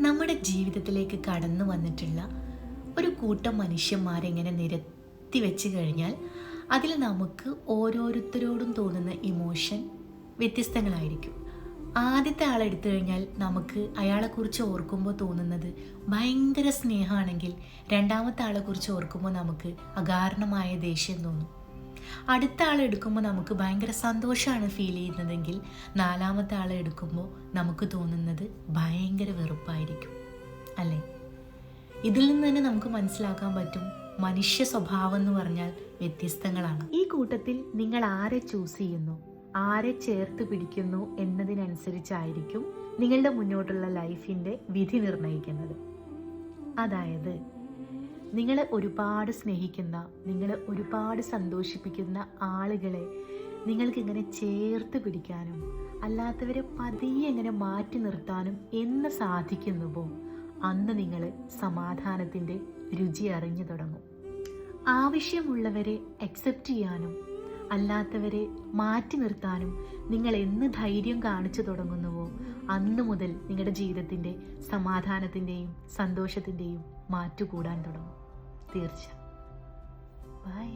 നമ്മുടെ ജീവിതത്തിലേക്ക് കടന്നു വന്നിട്ടുള്ള ഒരു കൂട്ടം മനുഷ്യന്മാരെങ്ങനെ നിരത്തി വെച്ച് കഴിഞ്ഞാൽ അതിൽ നമുക്ക് ഓരോരുത്തരോടും തോന്നുന്ന ഇമോഷൻ വ്യത്യസ്തങ്ങളായിരിക്കും. ആദ്യത്തെ ആളെടുത്തു കഴിഞ്ഞാൽ നമുക്ക് അയാളെക്കുറിച്ച് ഓർക്കുമ്പോൾ തോന്നുന്നത് ഭയങ്കര സ്നേഹമാണെങ്കിൽ രണ്ടാമത്തെ ആളെക്കുറിച്ച് ഓർക്കുമ്പോൾ നമുക്ക് അകാരണമായ ദേഷ്യം തോന്നും. അടുത്ത ആളെ എടുക്കുമ്പോൾ നമുക്ക് ഭയങ്കര സന്തോഷമാണ് ഫീൽ ചെയ്യുന്നതെങ്കിൽ നാലാമത്തെ ആളെ എടുക്കുമ്പോൾ നമുക്ക് തോന്നുന്നത് ഭയങ്കര വെറുപ്പായിരിക്കും, അല്ലേ? ഇതിൽ നിന്ന് തന്നെ നമുക്ക് മനസ്സിലാക്കാൻ പറ്റും മനുഷ്യ സ്വഭാവം എന്ന് പറഞ്ഞാൽ വ്യത്യസ്തങ്ങളാണ്. ഈ കൂട്ടത്തിൽ നിങ്ങൾ ആരെ ചൂസ് ചെയ്യുന്നു, ആരെ ചേർത്ത് പിടിക്കുന്നു എന്നതിനനുസരിച്ചായിരിക്കും നിങ്ങളുടെ മുന്നോട്ടുള്ള ലൈഫിൻ്റെ വിധി നിർണ്ണയിക്കുന്നത്. അതായത് നിങ്ങൾ ഒരുപാട് സ്നേഹിക്കുന്ന, നിങ്ങൾ ഒരുപാട് സന്തോഷിപ്പിക്കുന്ന ആളുകളെ നിങ്ങൾക്കിങ്ങനെ ചേർത്ത് പിടിക്കാനും അല്ലാത്തവരെ പതിയെ ഇങ്ങനെ മാറ്റി നിർത്താനും എന്ന് സാധിക്കുന്നുവോ അന്ന് നിങ്ങൾ സമാധാനത്തിൻ്റെ രുചി അറിഞ്ഞു തുടങ്ങും. ആവശ്യമുള്ളവരെ അക്സെപ്റ്റ് ചെയ്യാനും അല്ലാത്തവരെ മാറ്റി നിർത്താനും നിങ്ങൾ എന്ന് ധൈര്യം കാണിച്ചു തുടങ്ങുന്നുവോ അന്ന് മുതൽ നിങ്ങളുടെ ജീവിതത്തിൻ്റെ സമാധാനത്തിൻ്റെയും സന്തോഷത്തിൻ്റെയും മാറ്റുകൂടാൻ തുടങ്ങും. തീർച്ച. ബൈ.